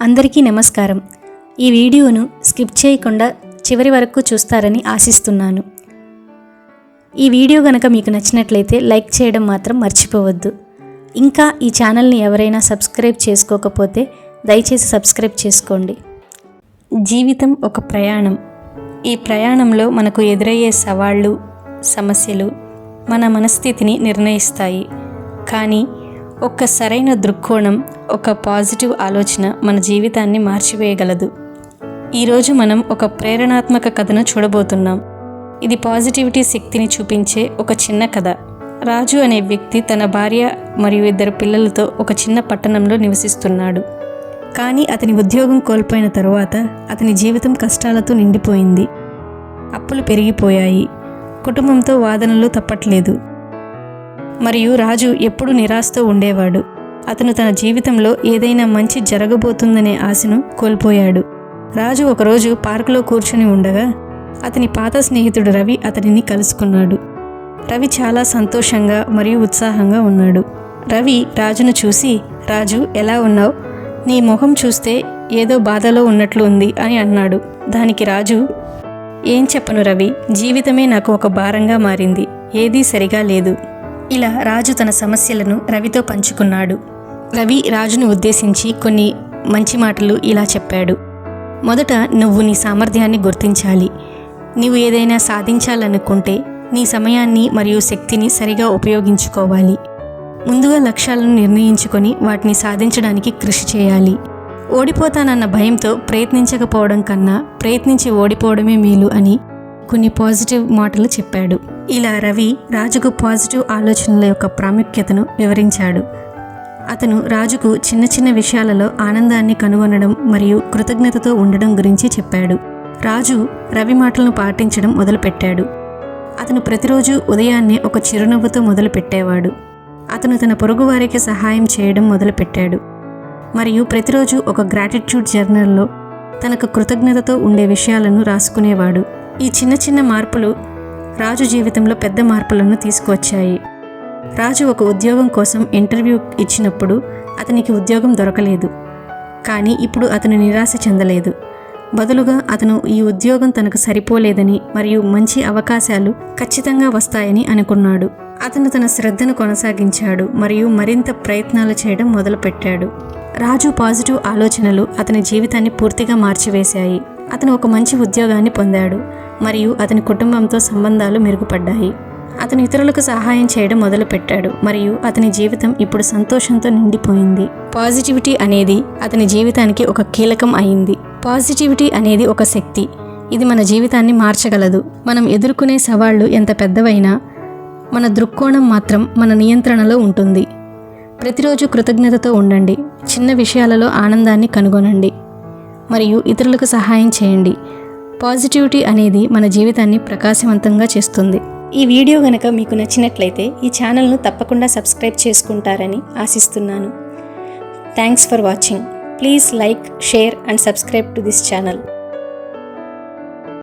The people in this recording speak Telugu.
అందరికీ నమస్కారం. ఈ వీడియోను స్కిప్ చేయకుండా చివరి వరకు చూస్తారని ఆశిస్తున్నాను. ఈ వీడియో గనక మీకు నచ్చినట్లయితే లైక్ చేయడం మాత్రం మర్చిపోవద్దు. ఇంకా ఈ ఛానల్ని ఎవరైనా సబ్స్క్రైబ్ చేసుకోకపోతే దయచేసి సబ్స్క్రైబ్ చేసుకోండి. జీవితం ఒక ప్రయాణం. ఈ ప్రయాణంలో మనకు ఎదురయ్యే సవాళ్ళు, సమస్యలు మన మనస్థితిని నిర్ణయిస్తాయి. కానీ ఒక సరైన దృక్కోణం, ఒక పాజిటివ్ ఆలోచన మన జీవితాన్ని మార్చివేయగలదు. ఈరోజు మనం ఒక ప్రేరణాత్మక కథను చూడబోతున్నాం. ఇది పాజిటివిటీ శక్తిని చూపించే ఒక చిన్న కథ. రాజు అనే వ్యక్తి తన భార్య మరియు 2 పిల్లలతో ఒక చిన్న పట్టణంలో నివసిస్తున్నాడు. కానీ అతని ఉద్యోగం కోల్పోయిన తరువాత అతని జీవితం కష్టాలతో నిండిపోయింది. అప్పులు పెరిగిపోయాయి. కుటుంబంతో వాదనలు తప్పట్లేదు. మరియు రాజు ఎప్పుడూ నిరాశతో ఉండేవాడు. అతను తన జీవితంలో ఏదైనా మంచి జరగబోతుందనే ఆశను కోల్పోయాడు. రాజు ఒకరోజు పార్కులో కూర్చుని ఉండగా అతని పాత స్నేహితుడు రవి అతనిని కలుసుకున్నాడు. రవి చాలా సంతోషంగా మరియు ఉత్సాహంగా ఉన్నాడు. రవి రాజును చూసి, "రాజు, ఎలా ఉన్నావు? నీ ముఖం చూస్తే ఏదో బాధలో ఉన్నట్లు ఉంది" అని అన్నాడు. దానికి రాజు, "ఏం చెప్పను రవి, జీవితమే నాకు ఒక భారంగా మారింది. ఏదీ సరిగా లేదు." ఇలా రాజు తన సమస్యలను రవితో పంచుకున్నాడు. రవి రాజును ఉద్దేశించి కొన్ని మంచి మాటలు ఇలా చెప్పాడు. "మొదట నువ్వు నీ సామర్థ్యాన్ని గుర్తించాలి. నీవు ఏదైనా సాధించాలనుకుంటే నీ సమయాన్ని మరియు శక్తిని సరిగా ఉపయోగించుకోవాలి. ముందుగా లక్ష్యాలను నిర్ణయించుకొని వాటిని సాధించడానికి కృషి చేయాలి. ఓడిపోతానన్న భయంతో ప్రయత్నించకపోవడం కన్నా ప్రయత్నించి ఓడిపోవడమే మేలు" అని కొన్ని పాజిటివ్ మాటలు చెప్పాడు. ఇలా రవి రాజుకు పాజిటివ్ ఆలోచనల యొక్క ప్రాముఖ్యతను వివరించాడు. అతను రాజుకు చిన్న చిన్న విషయాలలో ఆనందాన్ని కనుగొనడం మరియు కృతజ్ఞతతో ఉండడం గురించి చెప్పాడు. రాజు రవి మాటలను పాటించడం మొదలుపెట్టాడు. అతను ప్రతిరోజు ఉదయాన్నే ఒక చిరునవ్వుతో మొదలుపెట్టేవాడు. అతను తన పొరుగువారికి సహాయం చేయడం మొదలుపెట్టాడు మరియు ప్రతిరోజు ఒక గ్రాటిట్యూడ్ జర్నల్లో తనకు కృతజ్ఞతతో ఉండే విషయాలను రాసుకునేవాడు. ఈ చిన్న చిన్న మార్పులు రాజు జీవితంలో పెద్ద మార్పులను తీసుకువచ్చాయి. రాజు ఒక ఉద్యోగం కోసం ఇంటర్వ్యూ ఇచ్చినప్పుడు అతనికి ఉద్యోగం దొరకలేదు. కానీ ఇప్పుడు అతను నిరాశ చెందలేదు. బదులుగా అతను ఈ ఉద్యోగం తనకు సరిపోలేదని మరియు మంచి అవకాశాలు ఖచ్చితంగా వస్తాయని అనుకున్నాడు. అతను తన శ్రద్ధను కొనసాగించాడు మరియు మరింత ప్రయత్నాలు చేయడం మొదలుపెట్టాడు. రాజు పాజిటివ్ ఆలోచనలు అతని జీవితాన్ని పూర్తిగా మార్చివేశాయి. అతను ఒక మంచి ఉద్యోగాన్ని పొందాడు మరియు అతని కుటుంబంతో సంబంధాలు మెరుగుపడ్డాయి. అతను ఇతరులకు సహాయం చేయడం మొదలుపెట్టాడు మరియు అతని జీవితం ఇప్పుడు సంతోషంతో నిండిపోయింది. పాజిటివిటీ అనేది అతని జీవితానికి ఒక కీలకం అయింది. పాజిటివిటీ అనేది ఒక శక్తి. ఇది మన జీవితాన్ని మార్చగలదు. మనం ఎదుర్కొనే సవాళ్లు ఎంత పెద్దవైనా మన దృక్కోణం మాత్రం మన నియంత్రణలో ఉంటుంది. ప్రతిరోజు కృతజ్ఞతతో ఉండండి. చిన్న విషయాలలో ఆనందాన్ని కనుగొనండి మరియు ఇతరులకు సహాయం చేయండి. పాజిటివిటీ అనేది మన జీవితాన్ని ప్రకాశవంతంగా చేస్తుంది. ఈ వీడియో గనక మీకు నచ్చినట్లయితే ఈ ఛానల్ను తప్పకుండా సబ్స్క్రైబ్ చేసుకుంటారని ఆశిస్తున్నాను. Thanks for watching. Please like, share and subscribe to this channel.